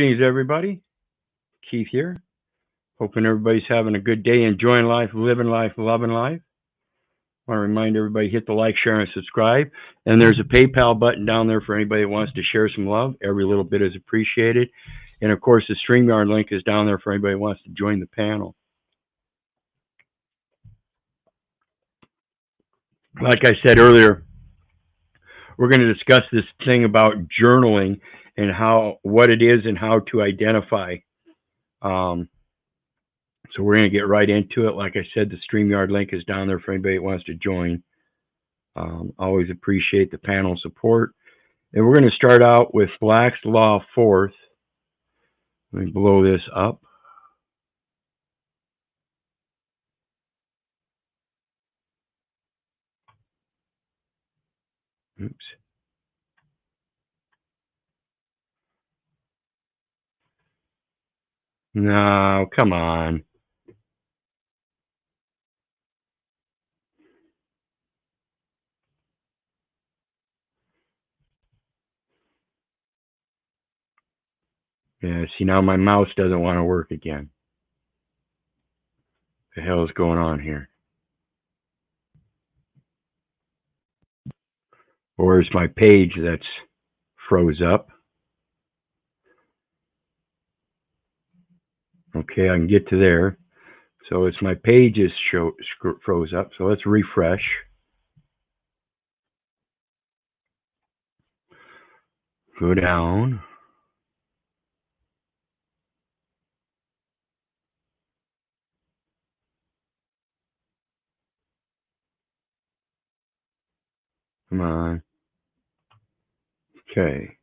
Greetings, everybody. Keith here. Hoping everybody's having a good day, enjoying life, living life, loving life. I want to remind everybody, hit the like, share, and subscribe. And there's a PayPal button down there for anybody that wants to share some love. Every little bit is appreciated. And, of course, the StreamYard link is down there for anybody who wants to join the panel. Like I said earlier, we're going to discuss this thing about journaling and what it is and how to identify. So we're going to get right into it. Like I said, the StreamYard link is down there for anybody that wants to join. Always appreciate the panel support. And we're going to start out with Black's Law 4th. Let me blow this up. Oops. No, come on. Yeah, see, now my mouse doesn't want to work again. What the hell is going on here? Or is my page that's froze up? Okay, I can get to there. So it's my page is froze up. So let's refresh. Go down. Come on. Okay.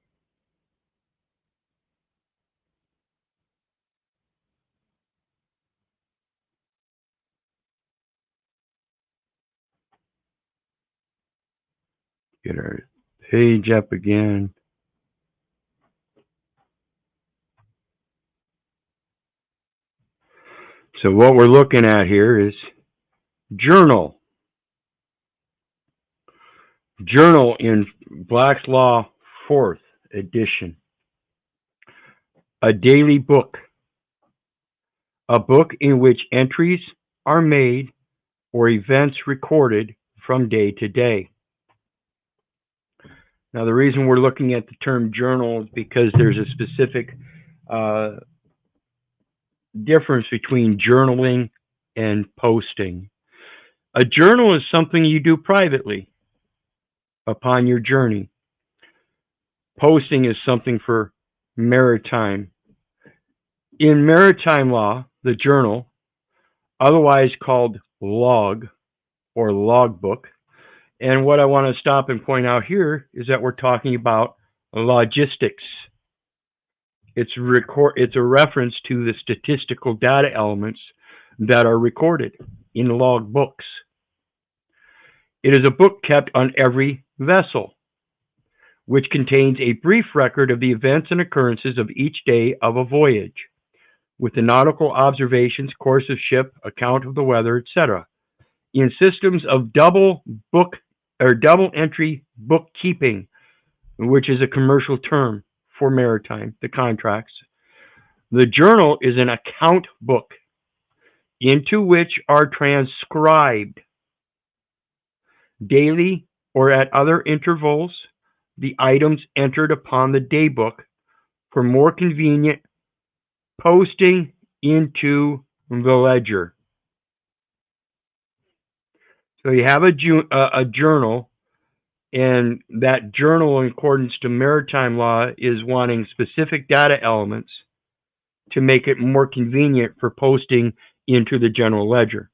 Get our page up again. So what we're looking at here is journal. Journal in Black's Law 4th edition. A daily book. A book in which entries are made or events recorded from day to day. Now, the reason we're looking at the term journal is because there's a specific difference between journaling and posting. A journal is something you do privately upon your journey. Posting is something for maritime. In maritime law, the journal, otherwise called log or logbook, and what I want to stop and point out here is that we're talking about logistics. It's a reference to the statistical data elements that are recorded in log books. It is a book kept on every vessel, which contains a brief record of the events and occurrences of each day of a voyage, with the nautical observations, course of ship, account of the weather, etc. In systems of double entry bookkeeping, which is a commercial term for maritime, the contracts. The journal is an account book into which are transcribed daily or at other intervals the items entered upon the day book for more convenient posting into the ledger. So you have a journal, and that journal, in accordance to maritime law, is wanting specific data elements to make it more convenient for posting into the general ledger.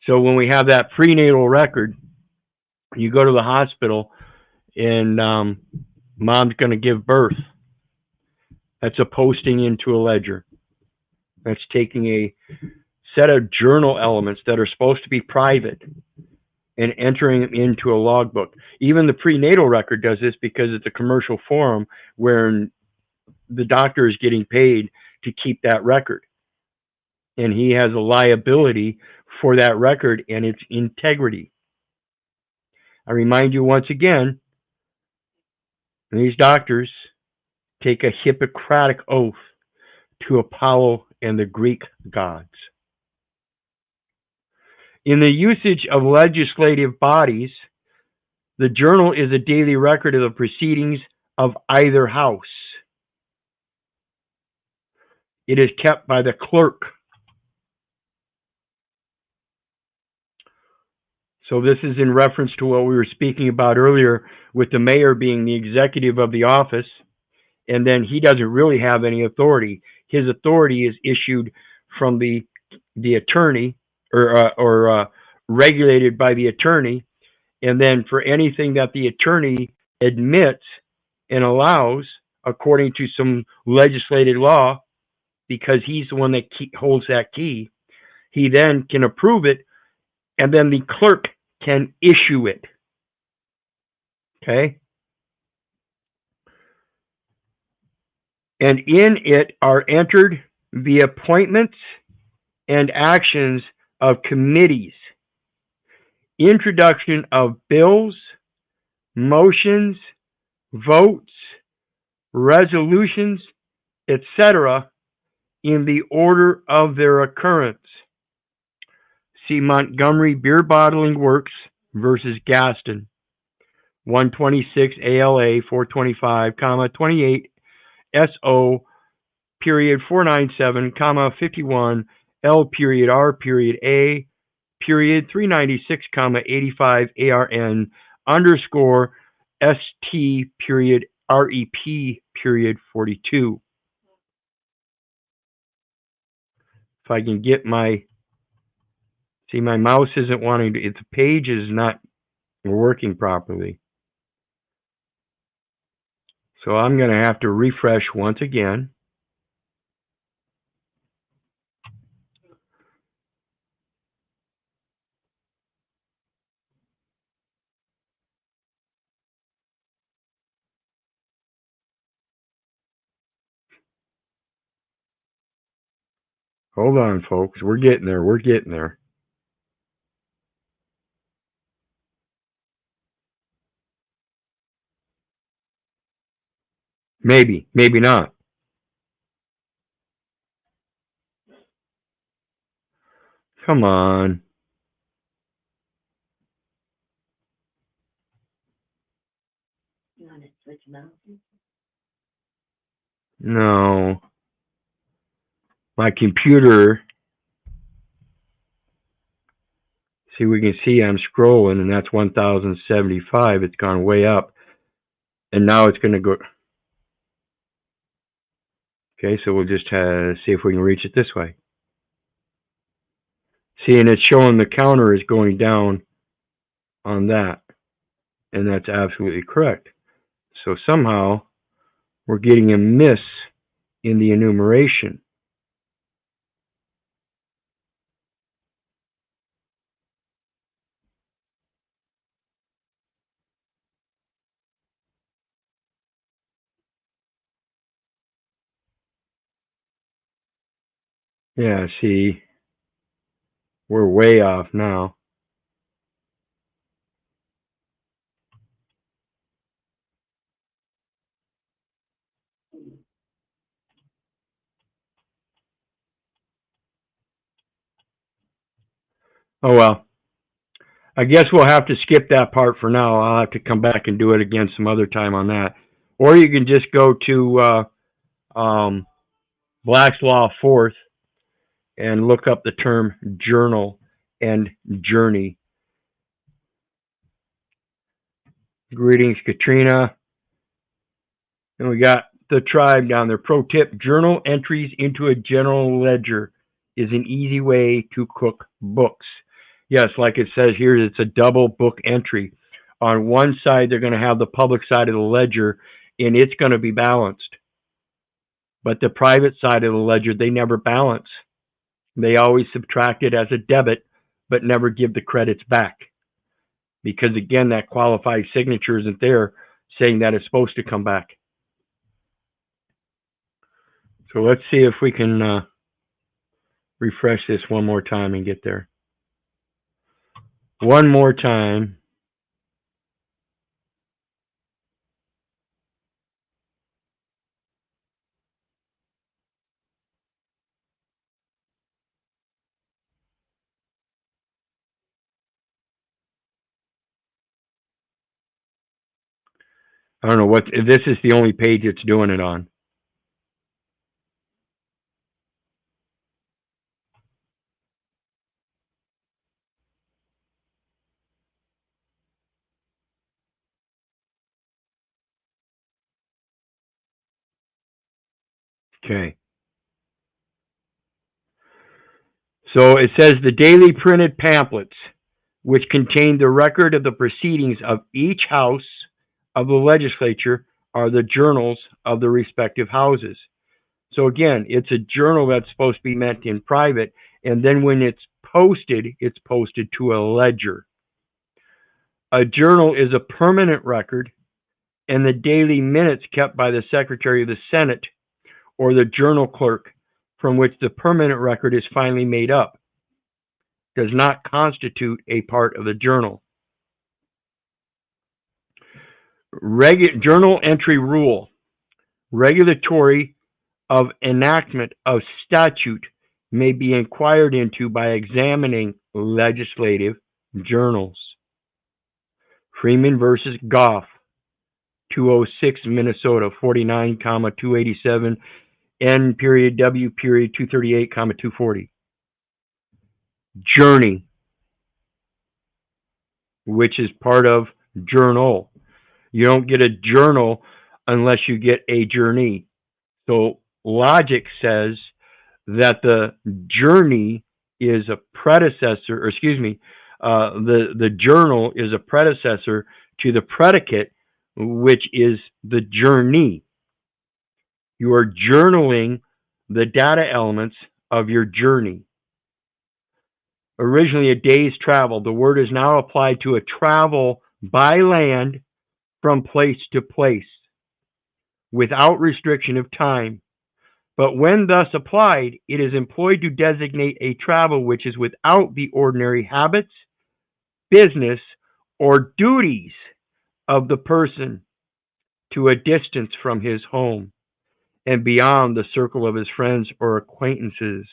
So when we have that prenatal record, you go to the hospital and mom's going to give birth. That's a posting into a ledger. That's taking a set of journal elements that are supposed to be private and entering them into a logbook. Even the prenatal record does this because it's a commercial forum where the doctor is getting paid to keep that record. And he has a liability for that record and its integrity. I remind you once again, these doctors take a Hippocratic oath to Apollo and the Greek gods. In the usage of legislative bodies, the journal is a daily record of the proceedings of either house. It is kept by the clerk. So this is in reference to what we were speaking about earlier with the mayor being the executive of the office, and then he doesn't really have any authority. His authority is issued from the attorney or regulated by the attorney, and then for anything that the attorney admits and allows according to some legislated law, because he's the one that holds that key, he then can approve it, and then the clerk can issue it. Okay? And in it are entered the appointments and actions of committees, introduction of bills, motions, votes, resolutions, etc., in the order of their occurrence. See Montgomery Beer Bottling Works versus Gaston, 126 ALA 425, 28 SO period 497, 51 L period R period A period 396, 85 ARN underscore ST period REP period 42. If I can get my, see, my mouse isn't wanting to, the page is not working properly. So I'm going to have to refresh once again. Hold on, folks. We're getting there. We're getting there. Maybe, maybe not. Come on. You want to switch mouses? No. My computer, see, we can see I'm scrolling, and that's 1,075. It's gone way up. And now it's going to go. Okay, so we'll just see if we can reach it this way. See, and it's showing the counter is going down on that. And that's absolutely correct. So somehow we're getting a miss in the enumeration. Yeah, see, we're way off now. Oh well. I guess we'll have to skip that part for now. I'll have to come back and do it again some other time on that. Or you can just go to Black's Law Fourth and look up the term journal and journey. Greetings, Katrina. And we got the tribe down there. Pro tip, journal entries into a general ledger is an easy way to cook books. Yes, like it says here, it's a double book entry. On one side, they're going to have the public side of the ledger, and it's going to be balanced. But the private side of the ledger, they never balance. They always subtract it as a debit, but never give the credits back. Because again, that qualified signature isn't there saying that it's supposed to come back. So let's see if we can refresh this one more time and get there. One more time. I don't know what, this is the only page it's doing it on. Okay. So it says the daily printed pamphlets, which contain the record of the proceedings of each house of the legislature, are the journals of the respective houses. So again, it's a journal that's supposed to be meant in private, and then when it's posted to a ledger. A journal is a permanent record, and the daily minutes kept by the Secretary of the Senate or the journal clerk, from which the permanent record is finally made up, does not constitute a part of the journal. Journal entry rule. Regulatory of enactment of statute may be inquired into by examining legislative journals. Freeman versus Goff, 206 Minnesota, 49, 287, N period W period 238, 240. Journey, which is part of journal. You don't get a journal unless you get a journey. So logic says that the journey is a predecessor, or excuse me, the journal is a predecessor to the predicate, which is the journey. You are journaling the data elements of your journey. Originally a day's travel, the word is now applied to a travel by land from place to place without restriction of time. But when thus applied, it is employed to designate a travel which is without the ordinary habits, business, or duties of the person to a distance from his home and beyond the circle of his friends or acquaintances.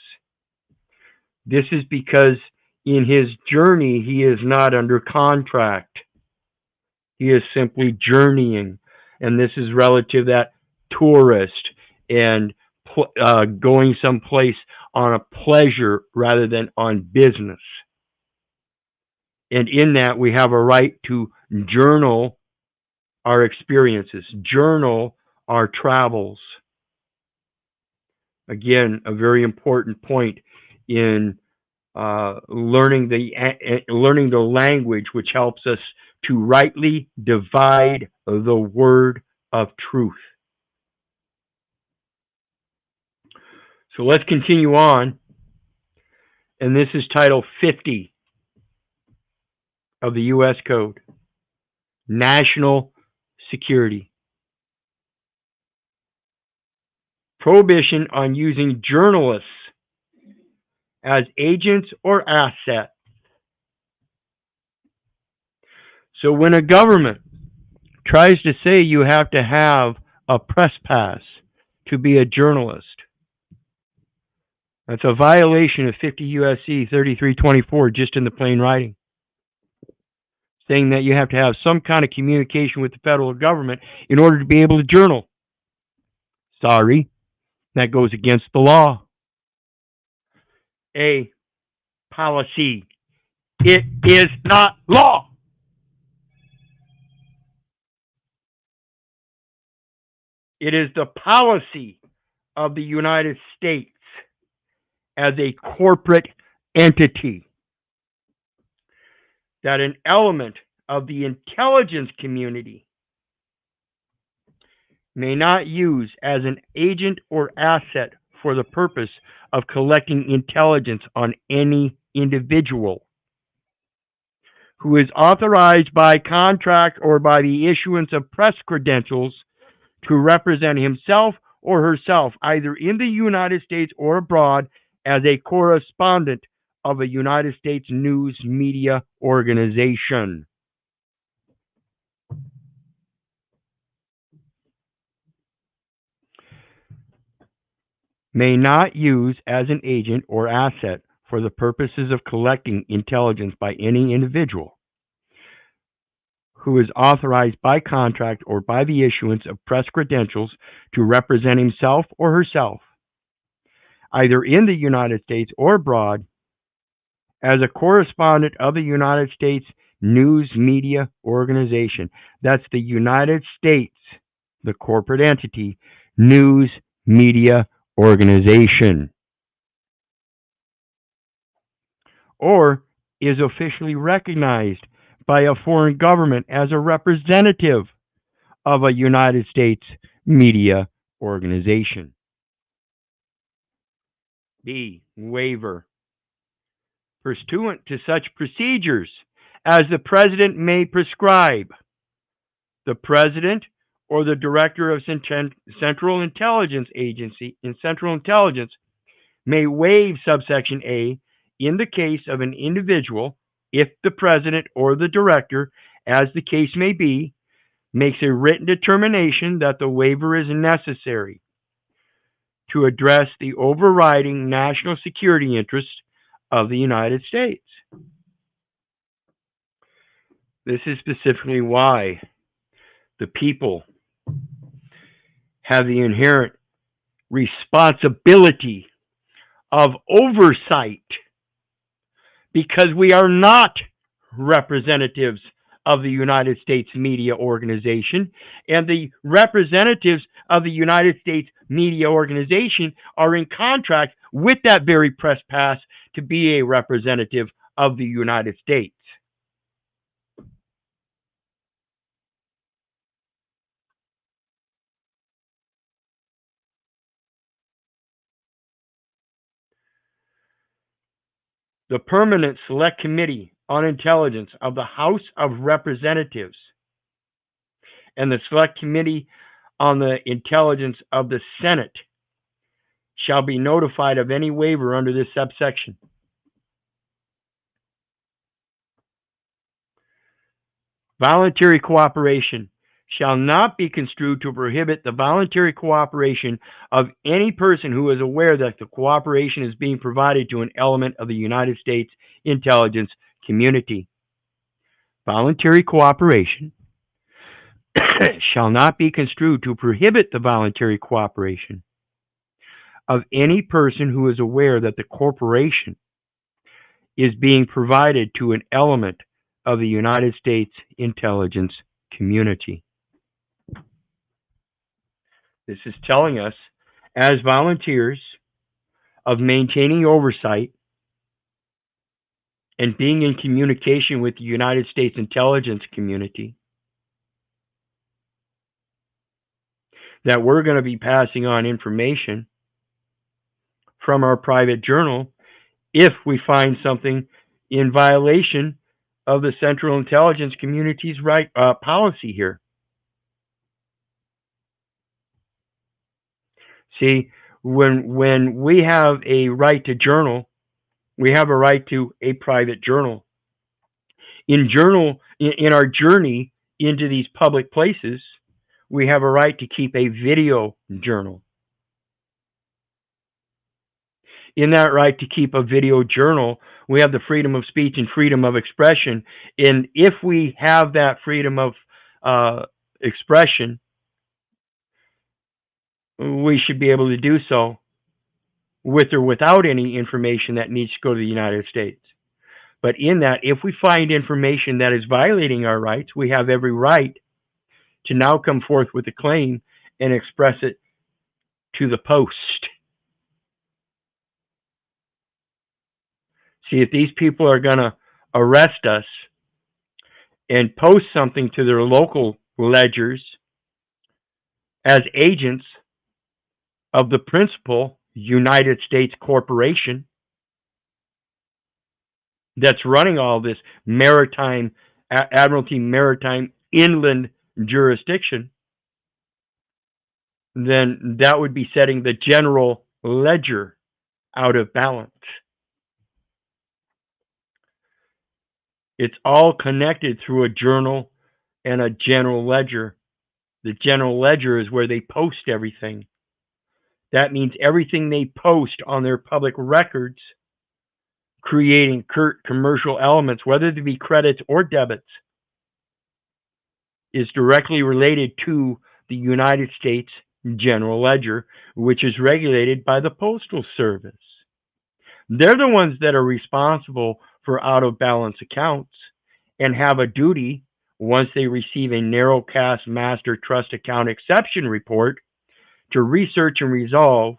This is because in his journey, he is not under contract. He is simply journeying. And this is relative to that tourist and going someplace on a pleasure rather than on business. And in that, we have a right to journal our experiences, journal our travels. Again, a very important point in learning the language, which helps us to rightly divide the word of truth. So let's continue on. And this is Title 50 of the U.S. Code, National Security. Prohibition on using journalists as agents or assets. So when a government tries to say you have to have a press pass to be a journalist, that's a violation of 50 U.S.C. 3324 just in the plain writing, saying that you have to have some kind of communication with the federal government in order to be able to journal. Sorry, that goes against the law. A policy. It is not law. It is the policy of the United States as a corporate entity that an element of the intelligence community may not use as an agent or asset for the purpose of collecting intelligence on any individual who is authorized by contract or by the issuance of press credentials to represent himself or herself either in the United States or abroad as a correspondent of a United States news media organization. May not use as an agent or asset for the purposes of collecting intelligence by any individual who is authorized by contract or by the issuance of press credentials to represent himself or herself, either in the United States or abroad, as a correspondent of the United States News Media Organization. That's the United States, the corporate entity, News Media Organization. Or is officially recognized by a foreign government as a representative of a United States media organization. B. Waiver. Pursuant to such procedures as the President may prescribe, the President or the Director of Central Intelligence Agency in Central Intelligence may waive subsection A in the case of an individual if the President or the Director, as the case may be, makes a written determination that the waiver is necessary to address the overriding national security interests of the United States. This is specifically why the people have the inherent responsibility of oversight, because we are not representatives of the United States Media Organization, and the representatives of the United States Media Organization are in contract with that very press pass to be a representative of the United States. The Permanent Select Committee on Intelligence of the House of Representatives and the Select Committee on the Intelligence of the Senate shall be notified of any waiver under this subsection. Voluntary cooperation shall not be construed to prohibit the voluntary cooperation of any person who is aware that the cooperation is being provided to an element of the United States intelligence community. Voluntary cooperation shall not be construed to prohibit the voluntary cooperation of any person who is aware that the corporation is being provided to an element of the United States intelligence community. This is telling us, as volunteers, of maintaining oversight and being in communication with the United States intelligence community, that we're going to be passing on information from our private journal if we find something in violation of the Central Intelligence Community's policy here. See, when we have a right to journal, we have a right to a private journal. In our journey into these public places, we have a right to keep a video journal. In that right to keep a video journal, we have the freedom of speech and freedom of expression. And if we have that freedom of expression, we should be able to do so with or without any information that needs to go to the United States. But in that, if we find information that is violating our rights, we have every right to now come forth with a claim and express it to the post. See, if these people are going to arrest us and post something to their local ledgers as agents of the principal United States corporation that's running all this maritime, Admiralty maritime inland jurisdiction, then that would be setting the general ledger out of balance. It's all connected through a journal and a general ledger. The general ledger is where they post everything. That means everything they post on their public records, creating commercial elements, whether they be credits or debits, is directly related to the United States General Ledger, which is regulated by the Postal Service. They're the ones that are responsible for out of balance accounts and have a duty, once they receive a narrowcast master trust account exception report, to research and resolve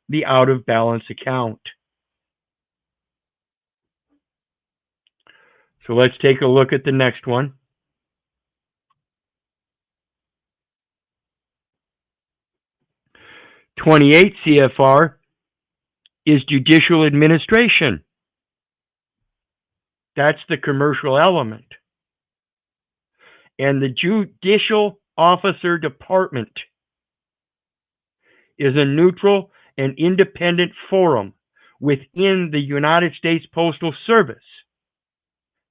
the out of balance account. So let's take a look at the next one. (28) CFR is judicial administration. That's the commercial element. And the Judicial Officer Department is a neutral and independent forum within the United States Postal Service,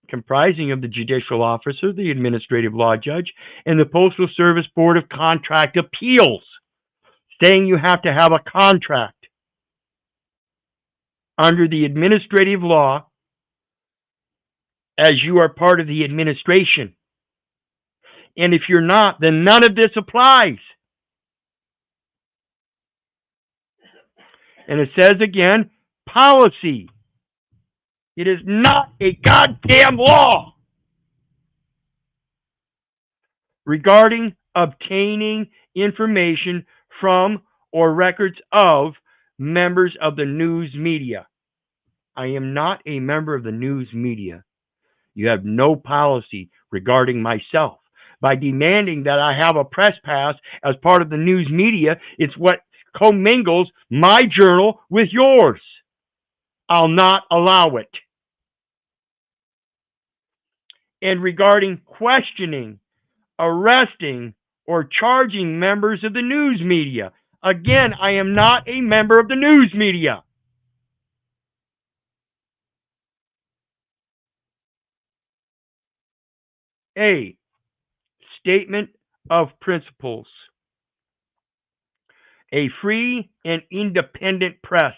comprising of the judicial officer, the administrative law judge, and the Postal Service Board of Contract Appeals, saying you have to have a contract. Under the administrative law, as you are part of the administration. And if you're not, then none of this applies. And it says again, policy. It is not a goddamn law. Regarding obtaining information from or records of members of the news media. I am not a member of the news media. You have no policy regarding myself. By demanding that I have a press pass as part of the news media, it's what commingles my journal with yours. I'll not allow it. And regarding questioning, arresting, or charging members of the news media, again, I am not a member of the news media. A statement of principles. A free and independent press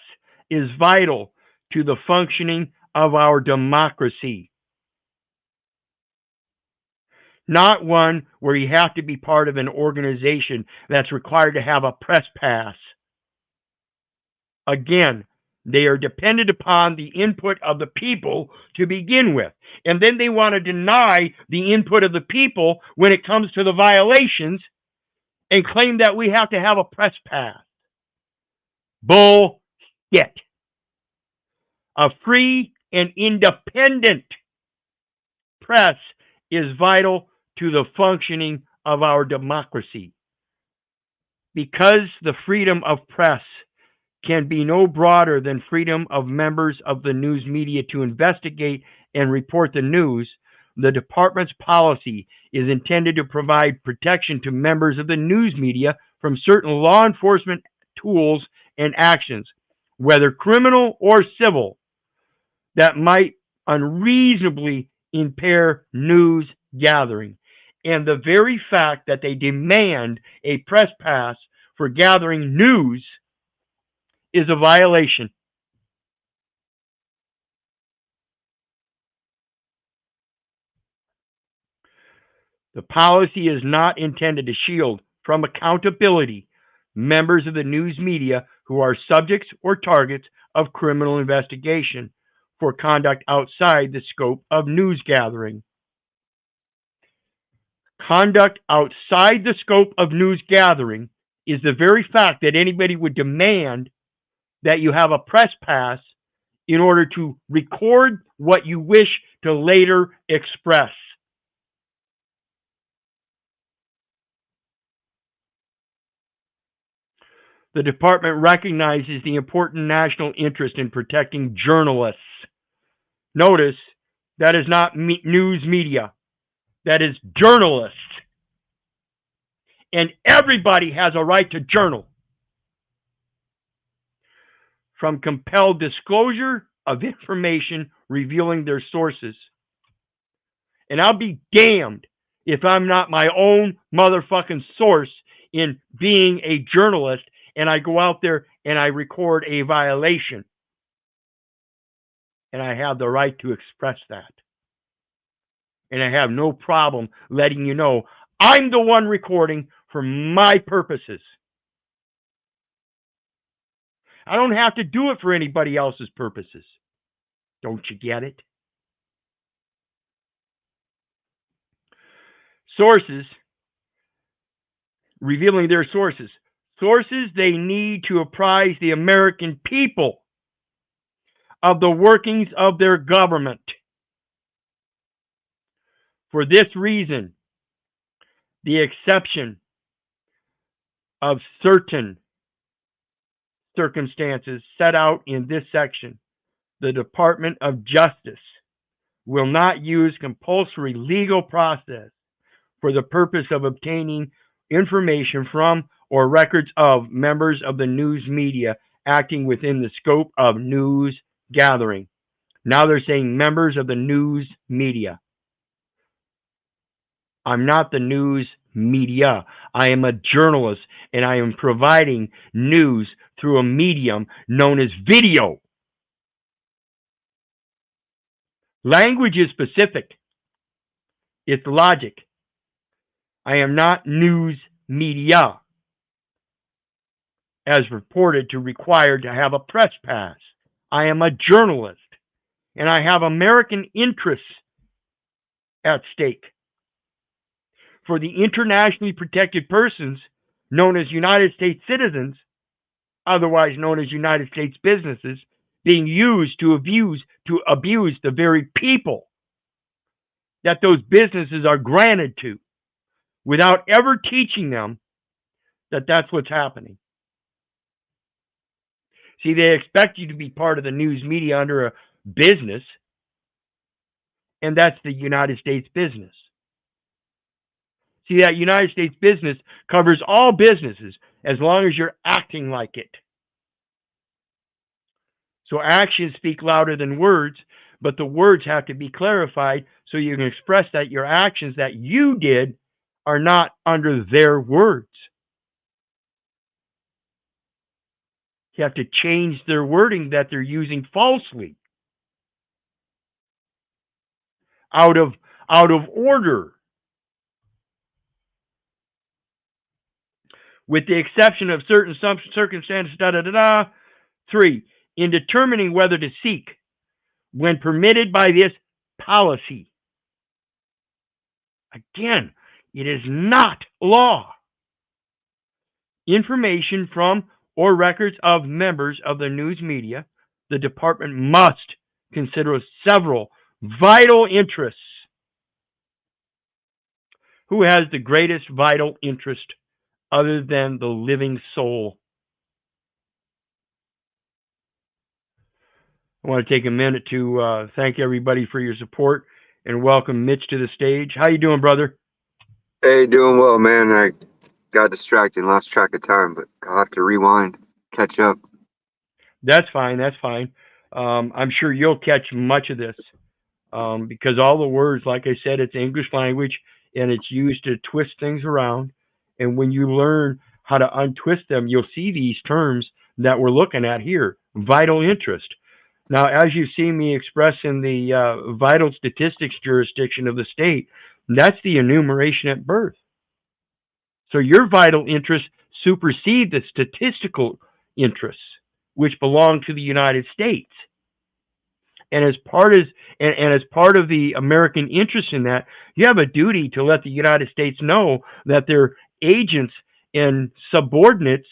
is vital to the functioning of our democracy. Not one where you have to be part of an organization that's required to have a press pass. Again, they are dependent upon the input of the people to begin with. And then they want to deny the input of the people when it comes to the violations and claim that we have to have a press pass. Bullshit. A free and independent press is vital to the functioning of our democracy. Because the freedom of press can be no broader than freedom of members of the news media to investigate and report the news, the department's policy is intended to provide protection to members of the news media from certain law enforcement tools and actions, whether criminal or civil, that might unreasonably impair news gathering. And the very fact that they demand a press pass for gathering news is a violation. The policy is not intended to shield from accountability members of the news media who are subjects or targets of criminal investigation for conduct outside the scope of news gathering. Conduct outside the scope of news gathering is the very fact that anybody would demand that you have a press pass in order to record what you wish to later express. The department recognizes the important national interest in protecting journalists. Notice, that is not news media. That is journalists. And everybody has a right to journal. From compelled disclosure of information revealing their sources. And I'll be damned if I'm not my own motherfucking source in being a journalist and I go out there and I record a violation. And I have the right to express that. And I have no problem letting you know I'm the one recording for my purposes. I don't have to do it for anybody else's purposes. Don't you get it? Sources, revealing their sources. Sources they need to apprise the American people of the workings of their government. For this reason, the exception of certain circumstances set out in this section, the Department of Justice will not use compulsory legal process for the purpose of obtaining information from or records of members of the news media acting within the scope of news gathering. Now they're saying members of the news media. I'm not the news media. I am a journalist, and I am providing news through a medium known as video. Language is specific. It's logic. I am not news media, as reported to required to have a press pass. I am a journalist, and I have American interests at stake. For the internationally protected persons known as United States citizens, otherwise known as United States businesses, being used to abuse the very people that those businesses are granted to, without ever teaching them that that's what's happening. See, they expect you to be part of the news media under a business, and that's the United States business. See, that United States business covers all businesses as long as you're acting like it. So actions speak louder than words, but the words have to be clarified so you can express that your actions that you did are not under their words. You have to change their wording that they're using falsely, out of order. With the exception of certain circumstances, 3, in determining whether to seek, when permitted by this policy. Again, it is not law. Information from or records of members of the news media, the department must consider several vital interests. Who has the greatest vital interest other than the living soul? I want to take a minute to thank everybody for your support and welcome Mitch to the stage. How you doing, brother? Hey, doing well, man. I got distracted and lost track of time, but I'll have to rewind, catch up. That's fine. That's fine. I'm sure you'll catch much of this because all the words, like I said, it's English language and it's used to twist things around. And when you learn how to untwist them, you'll see these terms that we're looking at here. Vital interest. Now, as you see me express in the vital statistics jurisdiction of the state, that's the enumeration at birth. So your vital interests supersede the statistical interests, which belong to the United States. And as part of the American interest in that, you have a duty to let the United States know that their agents and subordinates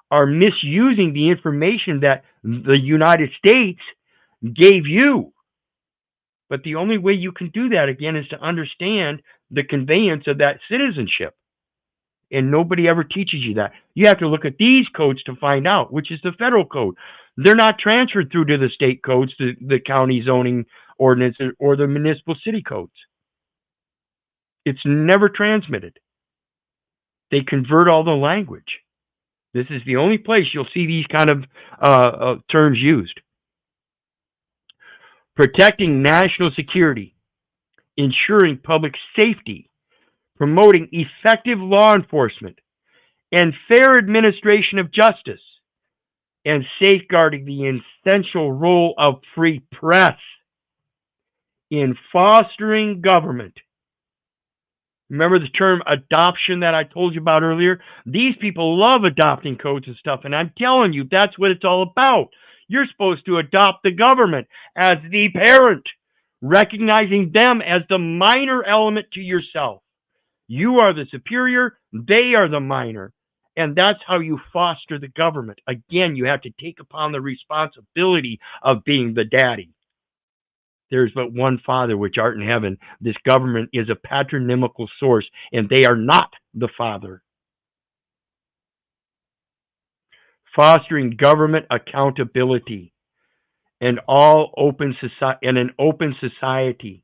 are misusing the information that the United States gave you. But the only way you can do that, again, is to understand the conveyance of that citizenship. And nobody ever teaches you that. You have to look at these codes to find out, which is the federal code. They're not transferred through to the state codes, the county zoning ordinance, or the municipal city codes. It's never transmitted. They convert all the language. This is the only place you'll see these kind of terms used. Protecting national security, ensuring public safety, promoting effective law enforcement and fair administration of justice, and safeguarding the essential role of free press in fostering government Remember the term adoption that I told you about earlier? These people love adopting codes and stuff, and I'm telling you, that's what it's all about. You're supposed to adopt the government as the parent, recognizing them as the minor element to yourself. You are the superior, they are the minor. And that's how you foster the government. Again, you have to take upon the responsibility of being the daddy. There's but one Father which art in heaven. This government is a patronymical source, and they are not the Father. Fostering government accountability and an open society,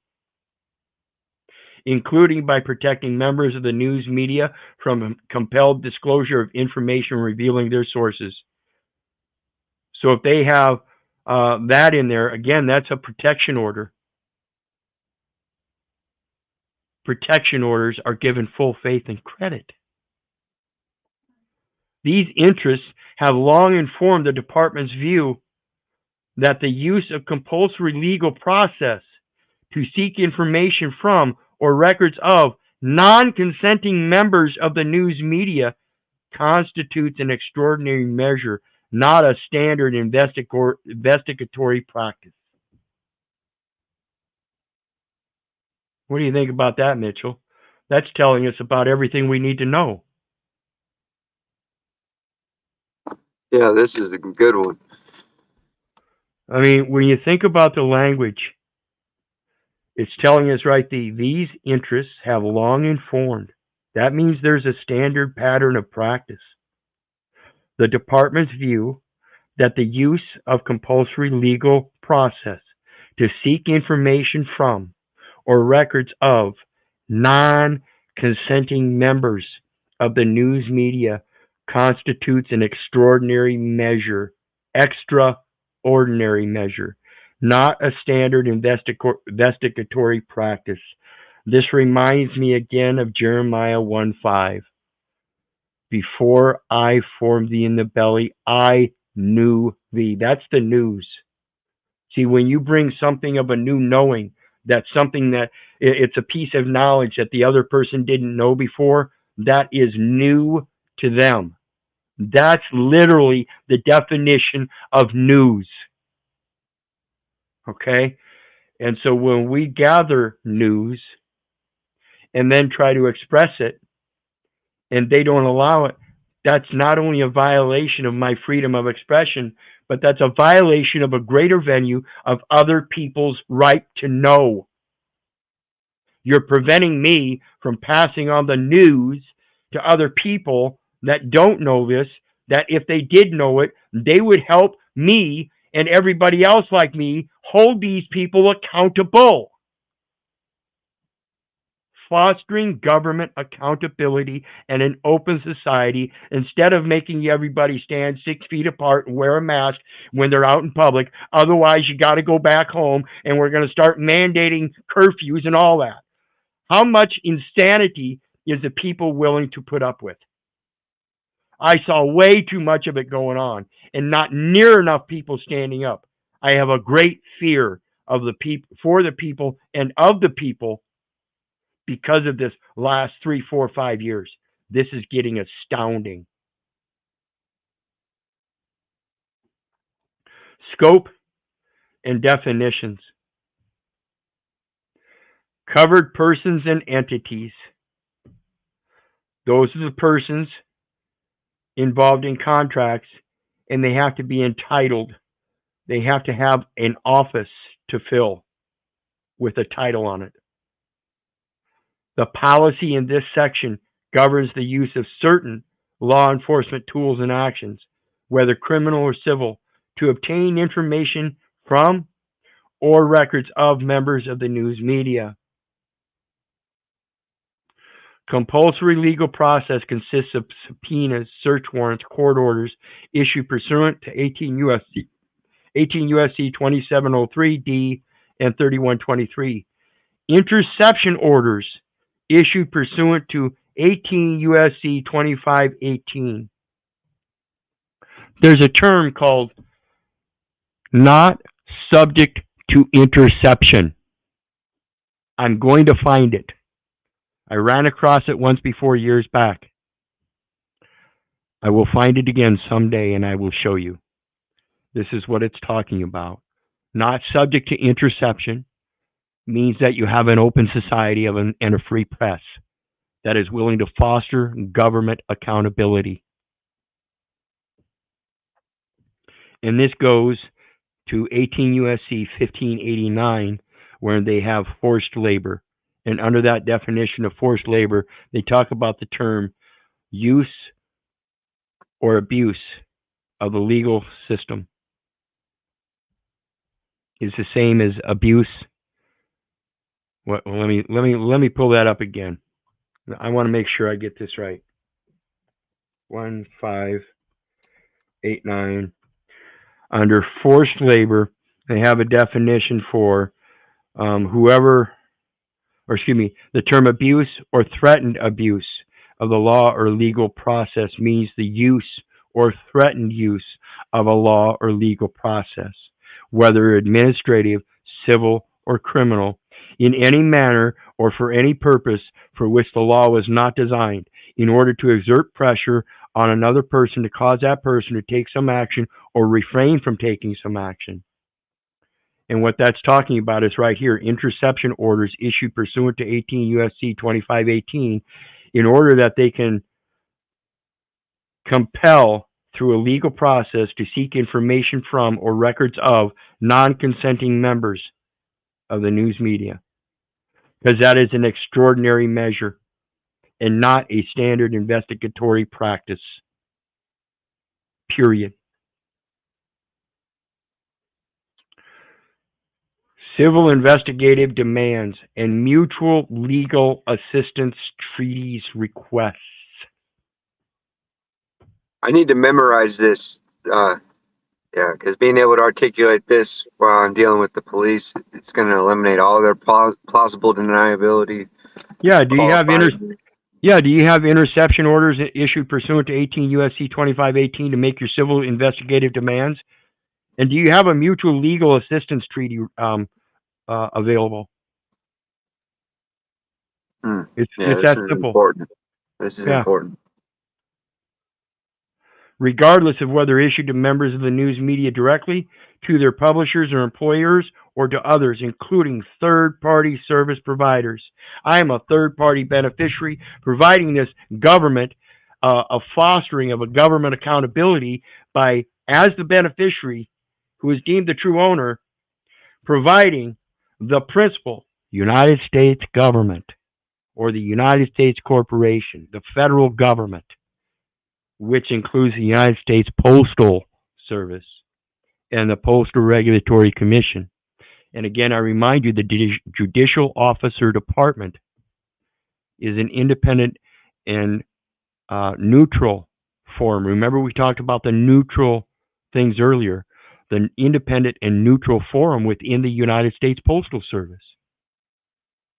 including by protecting members of the news media from compelled disclosure of information revealing their sources. So if they have that in there, again, that's a protection order. Protection orders are given full faith and credit. These interests have long informed the department's view that the use of compulsory legal process to seek information from or records of non-consenting members of the news media constitutes an extraordinary measure, not a standard investigatory practice. What do you think about that, Mitchell? That's telling us about everything we need to know. Yeah, this is a good one. I mean, when you think about the language, it's telling us right these interests have long informed. That means there's a standard pattern of practice. The department's view that the use of compulsory legal process to seek information from or records of non-consenting members of the news media constitutes an extraordinary measure, not a standard investigatory practice. This reminds me again of Jeremiah 1:5. Before I formed thee in the belly, I knew thee. That's the news. See, when you bring something of a new knowing, that's something that it's a piece of knowledge that the other person didn't know before, that is new to them. That's literally the definition of news. Okay? And so when we gather news and then try to express it and they don't allow it, that's not only a violation of my freedom of expression, but that's a violation of a greater venue of other people's right to know. You're preventing me from passing on the news to other people that don't know this, that if they did know it, they would help me and everybody else like me hold these people accountable. Fostering government accountability and an open society instead of making everybody stand 6 feet apart and wear a mask when they're out in public. Otherwise, you got to go back home and we're going to start mandating curfews and all that. How much insanity is the people willing to put up with? I saw way too much of it going on and not near enough people standing up. I have a great fear of the people, for the people, and of the people because of this last 3, 4, 5 years. This is getting astounding. Scope and definitions. Covered persons and entities. Those are the persons involved in contracts, and they have to be entitled. They have to have an office to fill with a title on it. The policy in this section governs the use of certain law enforcement tools and actions, whether criminal or civil, to obtain information from or records of members of the news media. Compulsory legal process consists of subpoenas, search warrants, court orders issued pursuant to 18 U.S.C. 2703D and 3123. Interception orders issued pursuant to 18 U.S.C. 2518. There's a term called not subject to interception. I'm going to find it. I ran across it once before years back. I will find it again someday and I will show you. This is what it's talking about. Not subject to interception means that you have an open society and a free press that is willing to foster government accountability. And this goes to 18 U.S.C. 1589, where they have forced labor. And under that definition of forced labor, they talk about the term use or abuse of the legal system is the same as abuse. Well, let me pull that up again. I want to make sure I get this right. 1589. Under forced labor, they have a definition for the term abuse or threatened abuse of the law or legal process means the use or threatened use of a law or legal process, whether administrative, civil, or criminal, in any manner or for any purpose for which the law was not designed, in order to exert pressure on another person to cause that person to take some action or refrain from taking some action. And what that's talking about is right here, interception orders issued pursuant to 18 U.S.C. 2518 in order that they can compel through a legal process to seek information from or records of non-consenting members of the news media. Because that is an extraordinary measure and not a standard investigatory practice. Period. Civil investigative demands and mutual legal assistance treaties requests. I need to memorize this. Because being able to articulate this while I'm dealing with the police, it's going to eliminate all their plausible deniability. Yeah. Do you have interception orders issued pursuant to 18 U.S.C. 2518 to make your civil investigative demands? And do you have a mutual legal assistance treaty available? It's that simple. Important. This is important. Regardless of whether issued to members of the news media directly, to their publishers or employers, or to others, including third-party service providers. I am a third-party beneficiary providing this government, a fostering of a government accountability by, as the beneficiary who is deemed the true owner, providing the principal, United States government, or the United States Corporation, the federal government, which includes the United States Postal Service and the Postal Regulatory Commission. And again, I remind you, the Judicial Officer Department is an independent and neutral forum. Remember, we talked about the neutral things earlier. The independent and neutral forum within the United States Postal Service.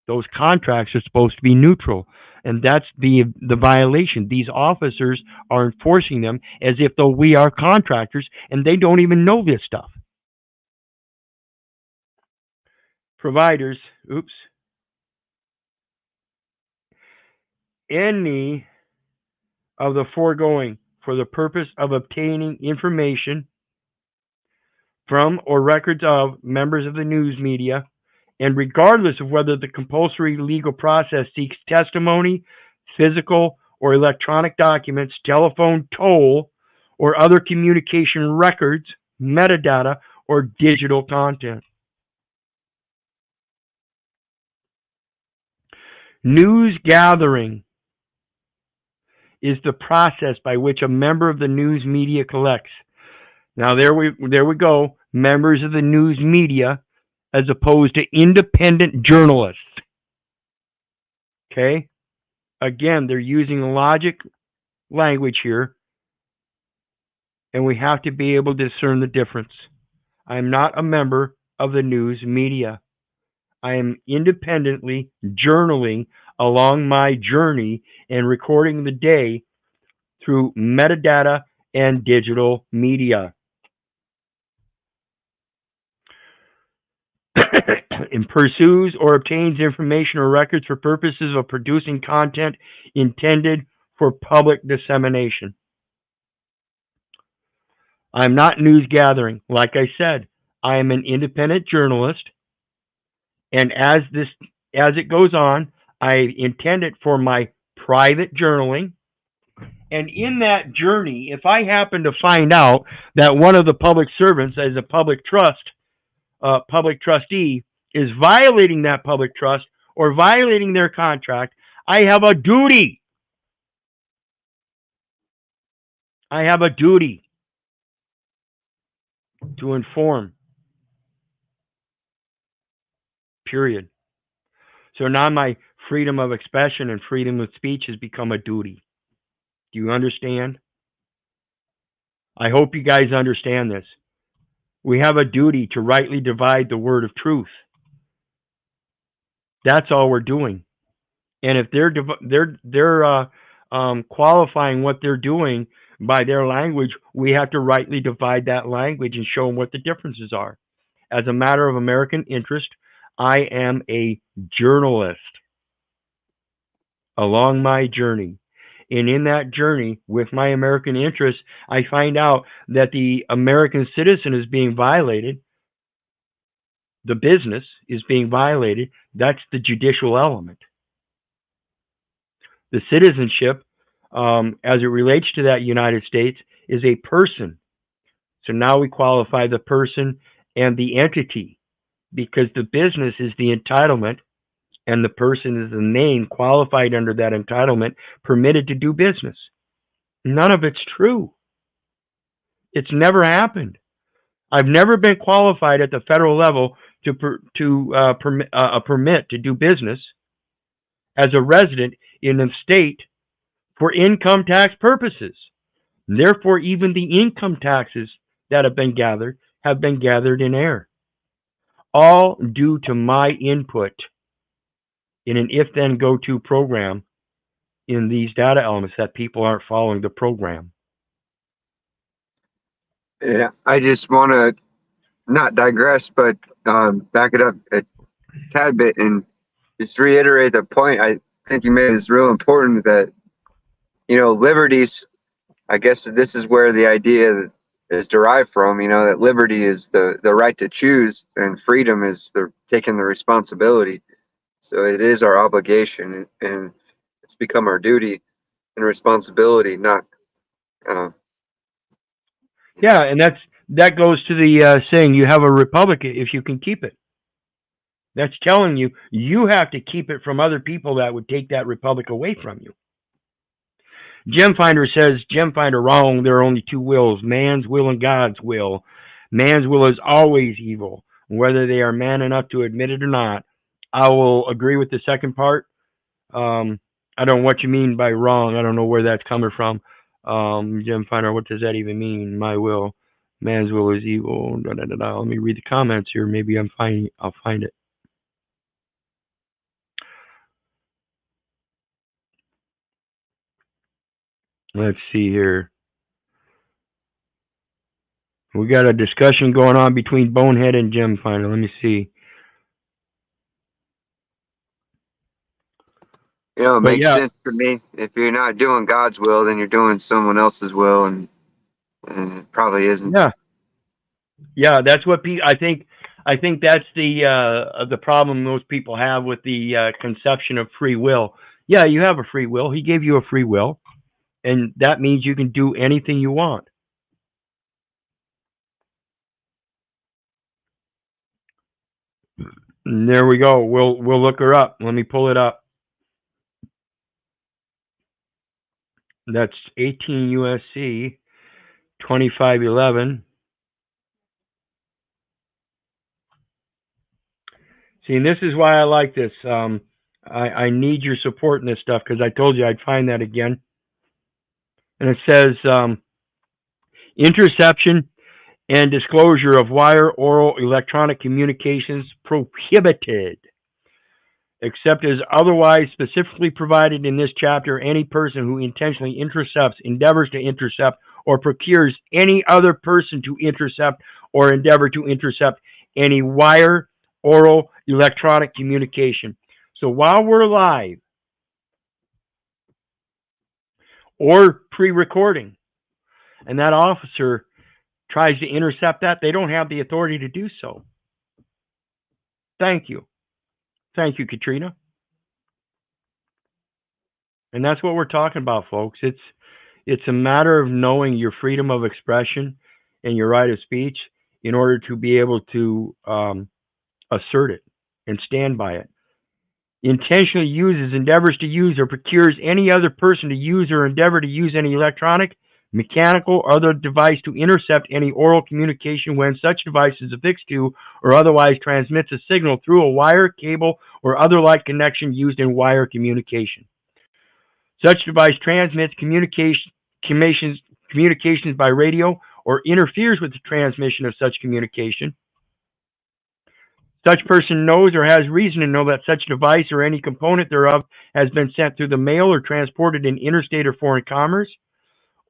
Those contracts are supposed to be neutral, and that's the violation. These officers are enforcing them as if though we are contractors, and they don't even know this stuff. Providers, any of the foregoing for the purpose of obtaining information from or records of members of the news media, and regardless of whether the compulsory legal process seeks testimony, physical or electronic documents, telephone toll, or other communication records, metadata, or digital content. News gathering is the process by which a member of the news media collects. Now there we go, members of the news media as opposed to independent journalists. Okay? Again, they're using logic language here, and we have to be able to discern the difference. I'm not a member of the news media. I am independently journaling along my journey and recording the day through metadata and digital media. and pursues or obtains information or records for purposes of producing content intended for public dissemination. I'm not news gathering. Like I said, I am an independent journalist, and as it goes on, I intend it for my private journaling. And in that journey, if I happen to find out that one of the public servants, as a public trustee, is violating that public trust or violating their contract, I have a duty. I have a duty to inform. Period. So now my freedom of expression and freedom of speech has become a duty. Do you understand? I hope you guys understand this. We have a duty to rightly divide the word of truth. That's all we're doing. And if they're qualifying what they're doing by their language, we have to rightly divide that language and show them what the differences are. As a matter of American interest, I am a journalist along my journey. And in that journey, with my American interests, I find out that the American citizen is being violated. The business is being violated. That's the judicial element. The citizenship, as it relates to that United States, is a person. So now we qualify the person and the entity, because the business is the entitlement and the person is the name qualified under that entitlement, permitted to do business. None of it's true. It's never happened. I've never been qualified at the federal level to permit a permit to do business as a resident in a state for income tax purposes. Therefore, even the income taxes that have been gathered in error, all due to my input in an if-then-go-to program in these data elements that people aren't following the program. Yeah, I just want to not digress, but back it up a tad bit and just reiterate the point I think you made is real important, that, liberties, I guess this is where the idea is derived from, that liberty is the right to choose and freedom is taking the responsibility. So it is our obligation, and it's become our duty and responsibility, not. Yeah, and that goes to the saying, you have a republic if you can keep it. That's telling you have to keep it from other people that would take that republic away from you. Gemfinder says, Gemfinder wrong, there are only two wills, man's will and God's will. Man's will is always evil, whether they are man enough to admit it or not. I will agree with the second part. I don't know what you mean by wrong. I don't know where that's coming from. Gemfinder, what does that even mean? My will, man's will is evil. Da, da, da, da. Let me read the comments here. Maybe I'll find it. Let's see here. We got a discussion going on between Bonehead and Gemfinder. Let me see. It makes sense for me. If you're not doing God's will, then you're doing someone else's will, and it probably isn't. Yeah, that's what I think. I think that's the problem most people have with the conception of free will. Yeah, you have a free will. He gave you a free will, and that means you can do anything you want. And there we go. We'll look her up. Let me pull it up. That's 18 U.S.C. 2511. See, and this is why I like this. I need your support in this stuff, because I told you I'd find that again. And it says interception and disclosure of wire, oral, electronic communications prohibited, except as otherwise specifically provided in this chapter. Any person who intentionally intercepts, endeavors to intercept, or procures any other person to intercept or endeavor to intercept any wire, oral electronic communication. So while we're live or pre-recording, and that officer tries to intercept that, they don't have the authority to do so. Thank you. Thank you, Katrina. And that's what we're talking about, folks. It's a matter of knowing your freedom of expression and your right of speech in order to be able to assert it and stand by it. Intentionally uses, endeavors to use, or procures any other person to use or endeavor to use any electronic, mechanical, or other device to intercept any oral communication when such device is affixed to or otherwise transmits a signal through a wire, cable, or other like connection used in wire communication. Such device transmits communications by radio or interferes with the transmission of such communication. Such person knows or has reason to know that such device or any component thereof has been sent through the mail or transported in interstate or foreign commerce,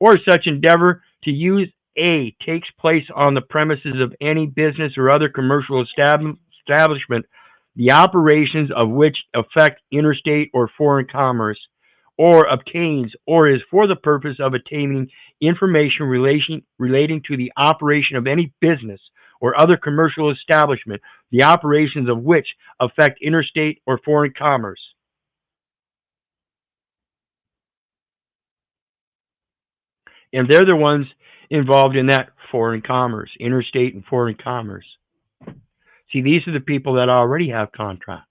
or such endeavor to use A takes place on the premises of any business or other commercial establishment, the operations of which affect interstate or foreign commerce, or obtains or is for the purpose of obtaining information relating to the operation of any business or other commercial establishment, the operations of which affect interstate or foreign commerce. And they're the ones involved in that foreign commerce, interstate and foreign commerce. See, these are the people that already have contracts.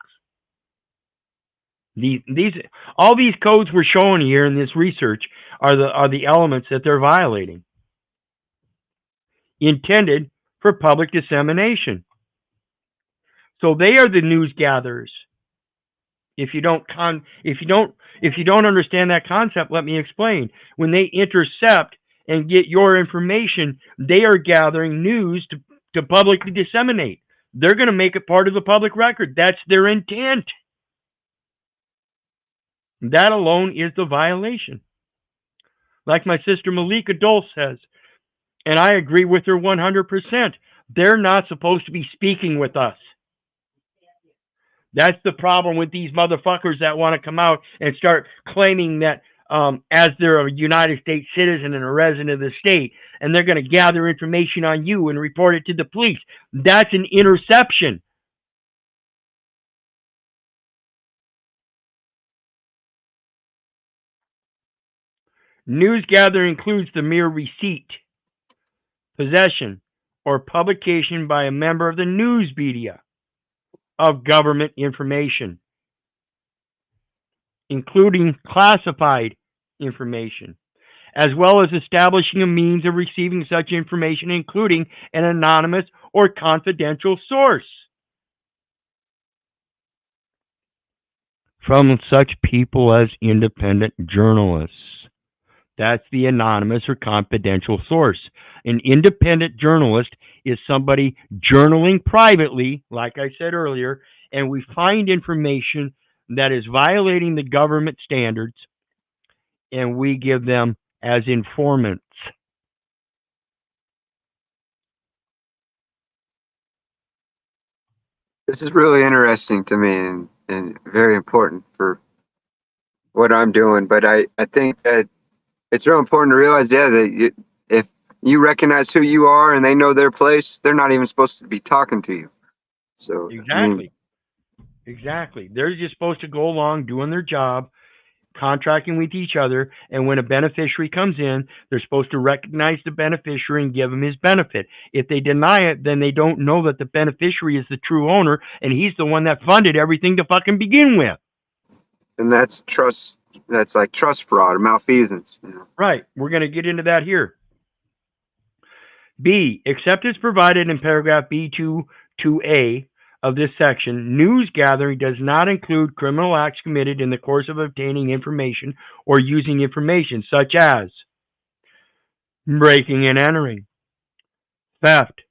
All these codes we're showing here in this research are the elements that they're violating, intended for public dissemination. So they are the news gatherers. If you don't understand that concept, let me explain. When they intercept and get your information, they are gathering news to publicly disseminate. They're going to make it part of the public record. That's their intent. That alone is the violation. Like my sister Malika Dole says, and I agree with her 100%, they're not supposed to be speaking with us. That's the problem with these motherfuckers that want to come out and start claiming that as they're a United States citizen and a resident of the state, and they're going to gather information on you and report it to the police. That's an interception. News gathering includes the mere receipt, possession, or publication by a member of the news media of government information, including classified information, as well as establishing a means of receiving such information, including an anonymous or confidential source from such people as independent journalists. That's the anonymous or confidential source. An independent journalist is somebody journaling privately, like I said earlier, and we find information that is violating the government standards, and we give them as informants. This is really interesting to me and very important for what I'm doing. But I think that it's real important to realize, that if you recognize who you are and they know their place, they're not even supposed to be talking to you. So Exactly. Exactly. They're just supposed to go along doing their job, contracting with each other, and when a beneficiary comes in, they're supposed to recognize the beneficiary and give him his benefit. If they deny it, then they don't know that the beneficiary is the true owner, and he's the one that funded everything to fucking begin with. And that's trust. That's like trust fraud or malfeasance. Right. We're going to get into that here. B, except as provided in paragraph B2(a) of this section, news gathering does not include criminal acts committed in the course of obtaining information or using information, such as breaking and entering, theft,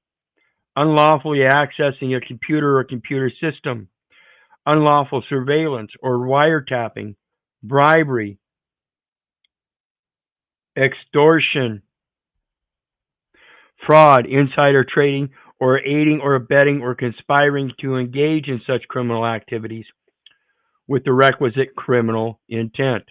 unlawfully accessing a computer or computer system, unlawful surveillance or wiretapping, bribery, extortion, fraud, insider trading, or aiding or abetting or conspiring to engage in such criminal activities with the requisite criminal intent.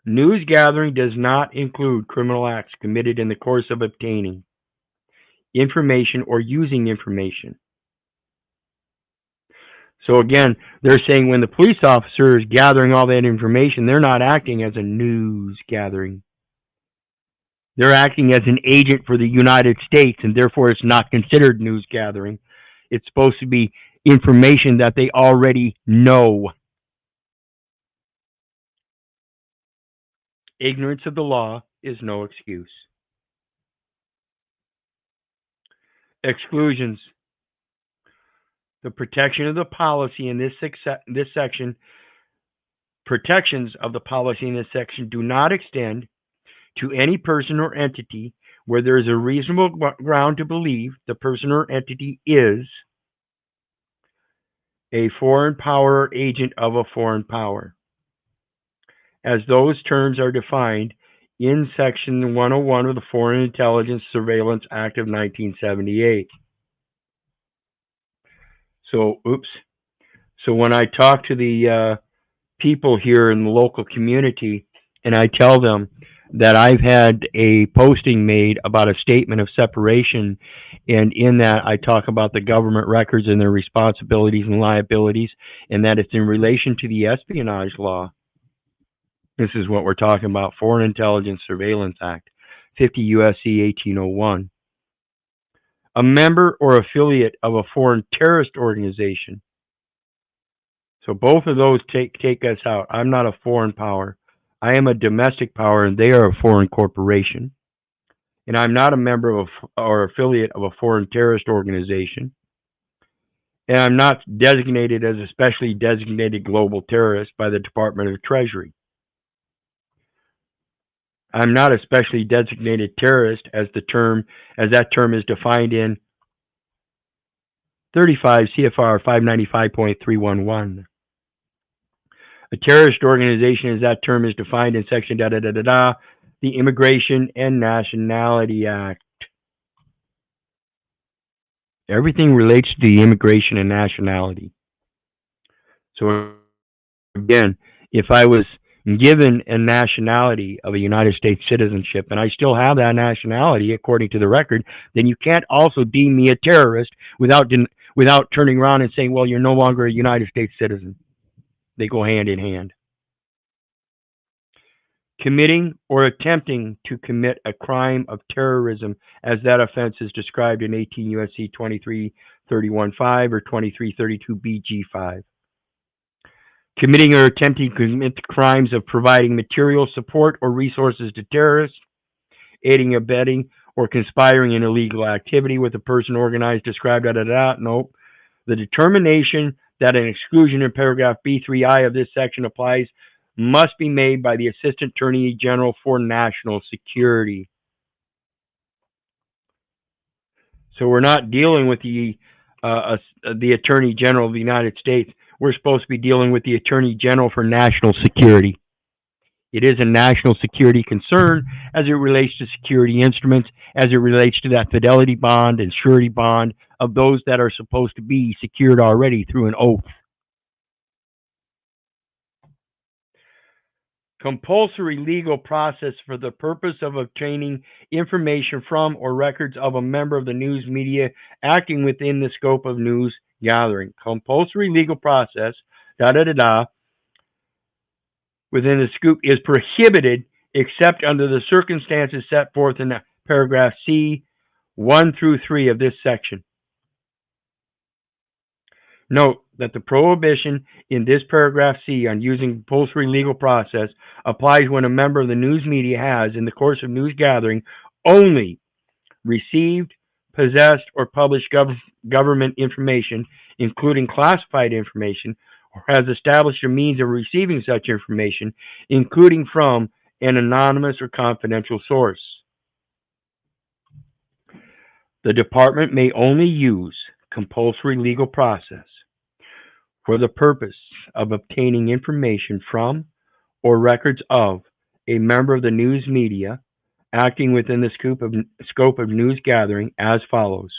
News gathering does not include criminal acts committed in the course of obtaining information or using information. So again, they're saying when the police officer is gathering all that information, they're not acting as a news gathering. They're acting as an agent for the United States, and therefore it's not considered news gathering. It's supposed to be information that they already know. Ignorance of the law is no excuse. Exclusions. The protection of the policy in this section, protections of the policy in this section do not extend to any person or entity where there is a reasonable ground to believe the person or entity is a foreign power or agent of a foreign power, as those terms are defined in Section 101 of the Foreign Intelligence Surveillance Act of 1978. So when I talk to the people here in the local community and I tell them that I've had a posting made about a statement of separation, and in that I talk about the government records and their responsibilities and liabilities, and that it's in relation to the espionage law. This is what we're talking about, Foreign Intelligence Surveillance Act, 50 U.S.C. 1801. A member or affiliate of a foreign terrorist organization. So both of those take us out. I'm not a foreign power. I am a domestic power, and they are a foreign corporation. And I'm not a member of or affiliate of a foreign terrorist organization. And I'm not designated as a specially designated global terrorist by the Department of Treasury. I'm not a specially designated terrorist as that term is defined in 35 CFR 595.311. A terrorist organization, as that term is defined in section the Immigration and Nationality Act. Everything relates to the immigration and nationality. So again, if I was given a nationality of a United States citizenship and I still have that nationality according to the record, then you can't also deem me a terrorist without turning around and saying, well, you're no longer a United States citizen. They go hand in hand. Committing or attempting to commit a crime of terrorism, as that offense is described in 18 U.S.C. 2331.5 or 2332 BG5. Committing or attempting to commit crimes of providing material support or resources to terrorists, aiding, abetting, or conspiring in illegal activity with a person organized, described, Nope. The determination that an exclusion in paragraph B3I of this section applies must be made by the Assistant Attorney General for National Security. So we're not dealing with the Attorney General of the United States. We're supposed to be dealing with the Attorney General for National Security. It is a national security concern as it relates to security instruments, as it relates to that fidelity bond and surety bond of those that are supposed to be secured already through an oath. Compulsory legal process for the purpose of obtaining information from or records of a member of the news media acting within the scope of news gathering. Compulsory legal process, within the scope is prohibited except under the circumstances set forth in paragraph C 1 through 3 of this section. Note that the prohibition in this paragraph C on using compulsory legal process applies when a member of the news media has, in the course of news gathering, only received, possessed, or published government information, including classified information, or has established a means of receiving such information, including from an anonymous or confidential source. The department may only use compulsory legal process for the purpose of obtaining information from or records of a member of the news media acting within the scope of news gathering as follows.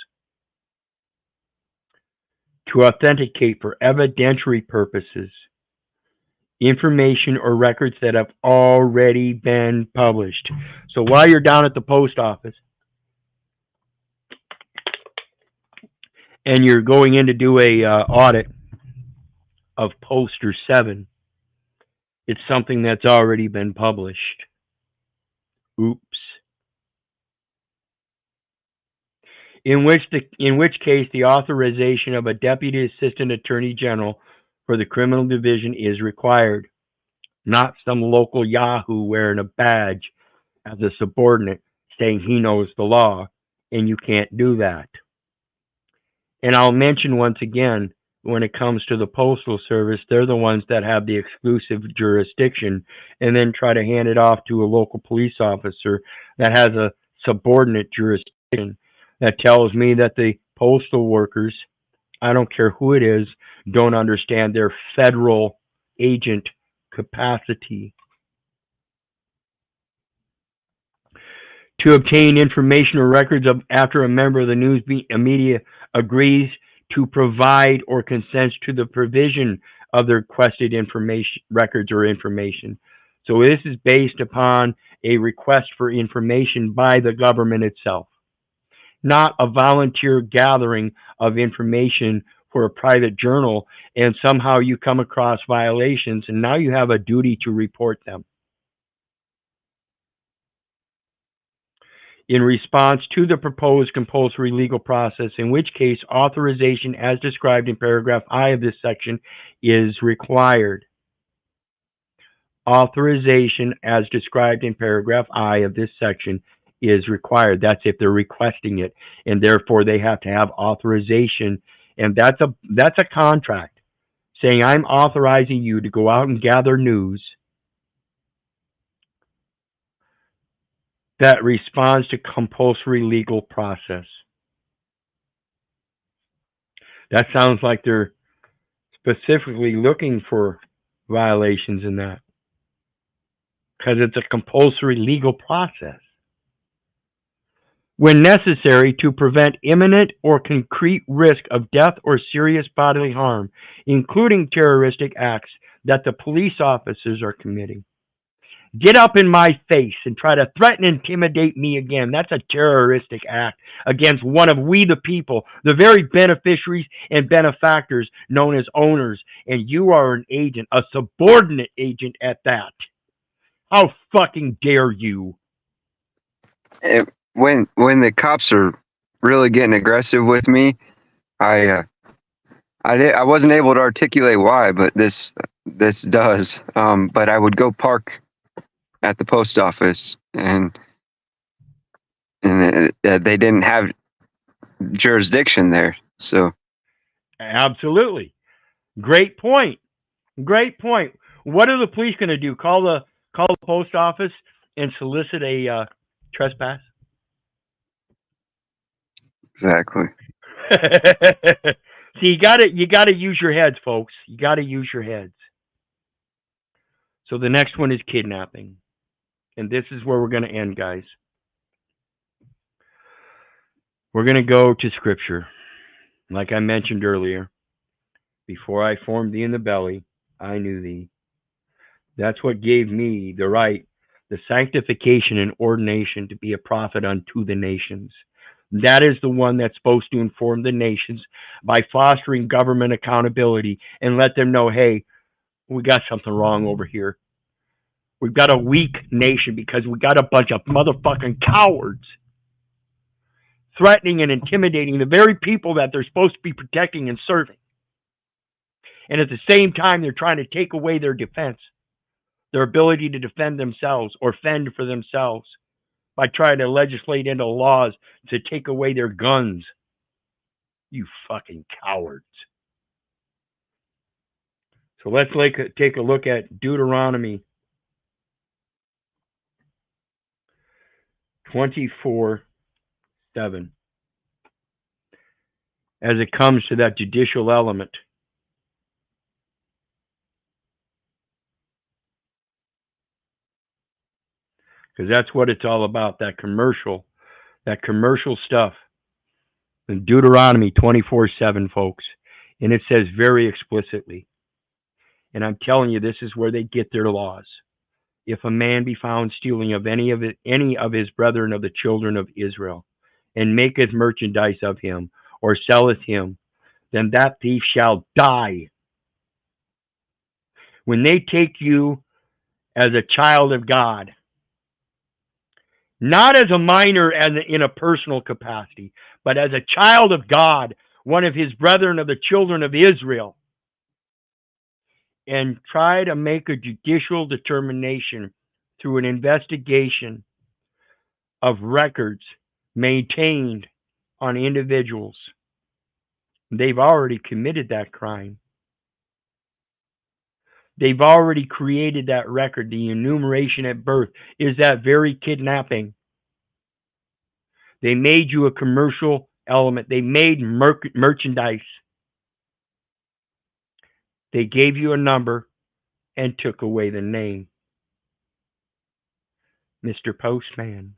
To authenticate for evidentiary purposes information or records that have already been published. So while you're down at the post office and you're going in to do a audit of poster 7, it's something that's already been published. Oops. In which case the authorization of a Deputy Assistant Attorney General for the Criminal Division is required, not some local yahoo wearing a badge as a subordinate saying he knows the law, and you can't do that. And I'll mention once again, when it comes to the Postal Service, they're the ones that have the exclusive jurisdiction and then try to hand it off to a local police officer that has a subordinate jurisdiction that tells me that the postal workers, I don't care who it is, don't understand their federal agent capacity. To obtain information or records of after a member of the news media agrees to provide or consents to the provision of the requested information, records or information. So this is based upon a request for information by the government itself, not a volunteer gathering of information for a private journal, and somehow you come across violations and now you have a duty to report them. In response to the proposed compulsory legal process, in which case authorization as described in paragraph I of this section is required. Authorization as described in paragraph I of this section is required. That's if they're requesting it, and therefore they have to have authorization, and that's a contract saying I'm authorizing you to go out and gather news that responds to compulsory legal process. That sounds like they're specifically looking for violations in that, because it's a compulsory legal process. When necessary to prevent imminent or concrete risk of death or serious bodily harm, including terroristic acts that the police officers are committing. Get up in my face and try to threaten and intimidate me again. That's a terroristic act against one of we the people, the very beneficiaries and benefactors known as owners. And you are an agent, a subordinate agent at that. How fucking dare you? When the cops are really getting aggressive with me, I wasn't able to articulate why, but this does. But I would go park at the post office, and they didn't have jurisdiction there. So absolutely, great point. Great point. What are the police going to do? Call the post office and solicit a trespass? Exactly. See, you gotta use your heads, folks. You gotta use your heads. So the next one is kidnapping. And this is where we're going to end, guys. We're going to go to Scripture. Like I mentioned earlier, before I formed thee in the belly, I knew thee. That's what gave me the right, the sanctification and ordination to be a prophet unto the nations. That is the one that's supposed to inform the nations by fostering government accountability and let them know, hey, we got something wrong over here. We've got a weak nation because we got a bunch of motherfucking cowards threatening and intimidating the very people that they're supposed to be protecting and serving. And at the same time, they're trying to take away their defense, their ability to defend themselves or fend for themselves by trying to legislate into laws to take away their guns. You fucking cowards. So let's take a look at Deuteronomy 24:7 as it comes to that judicial element. because that's what it's all about, that commercial stuff. In Deuteronomy 24:7, folks. And it says very explicitly, and I'm telling you, this is where they get their laws. If a man be found stealing of any of his brethren of the children of Israel, and maketh merchandise of him, or selleth him, then that thief shall die. When they take you as a child of God, not as a minor and in a personal capacity, but as a child of God, one of his brethren of the children of Israel, and try to make a judicial determination through an investigation of records maintained on individuals, they've already committed that crime. They've already created that record. The enumeration at birth is that very kidnapping. They made you a commercial element. They made merchandise. They gave you a number and took away the name. Mr. Postman.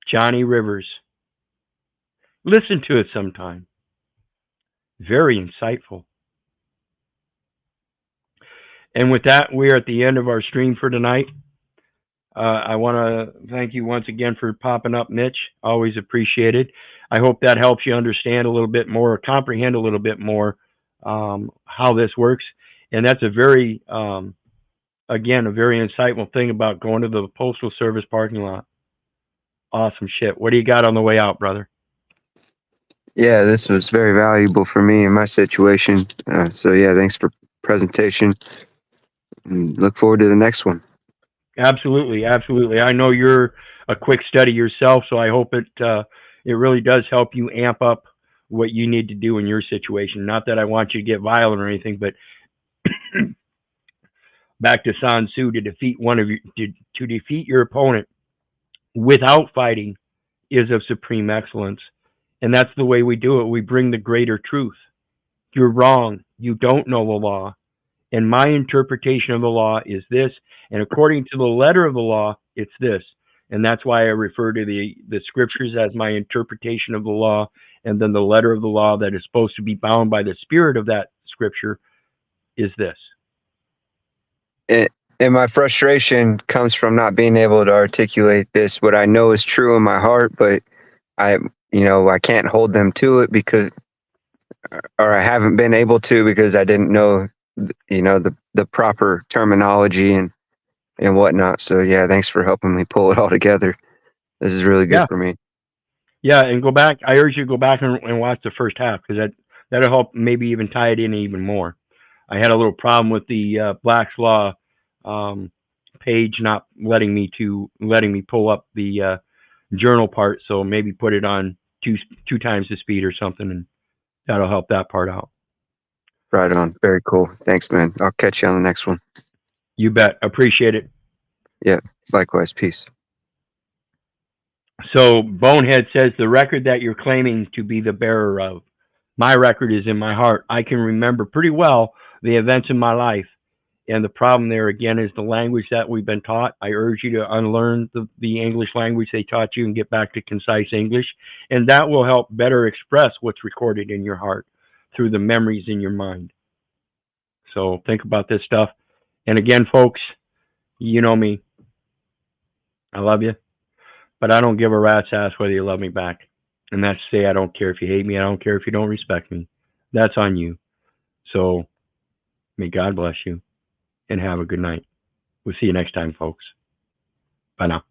Johnny Rivers. Listen to it sometime. Very insightful. And with that, we're at the end of our stream for tonight. I want to thank you once again for popping up, Mitch. Always appreciated. I hope that helps you understand a little bit more, comprehend a little bit more how this works. And that's a very, again, a very insightful thing about going to the Postal Service parking lot. Awesome shit. What do you got on the way out, brother? Yeah, this was very valuable for me in my situation. So yeah, thanks for presentation. And look forward to the next one. Absolutely, absolutely. I know you're a quick study yourself, so I hope it really does help you amp up what you need to do in your situation. Not that I want you to get violent or anything, but back to Sun Tzu, to defeat to defeat your opponent without fighting is of supreme excellence, and that's the way we do it. We bring the greater truth. You're wrong. You don't know the law. And my interpretation of the law is this, and according to the letter of the law, it's this. And that's why I refer to the scriptures as my interpretation of the law, and then the letter of the law that is supposed to be bound by the spirit of that scripture is this. And my frustration comes from not being able to articulate this, what I know is true in my heart, but I can't hold them to it because, or I haven't been able to because I didn't know, the proper terminology and whatnot. So yeah, thanks for helping me pull it all together. This is really good for me. Yeah, and go back. I urge you to go back and watch the first half, because that'll help maybe even tie it in even more. I had a little problem with the Black's Law page not letting me pull up the journal part, so maybe put it on two times the speed or something, and that'll help that part out. Right on. Very cool. Thanks, man. I'll catch you on the next one. You bet. Appreciate it. Yeah, likewise. Peace. So Bonehead says, the record that you're claiming to be the bearer of, my record is in my heart. I can remember pretty well the events in my life. And the problem there, again, is the language that we've been taught. I urge you to unlearn the English language they taught you and get back to concise English. And that will help better express what's recorded in your heart through the memories in your mind. So think about this stuff. And again, folks, you know me. I love you. But I don't give a rat's ass whether you love me back. And that's to say, I don't care if you hate me. I don't care if you don't respect me. That's on you. So may God bless you and have a good night. We'll see you next time, folks. Bye now.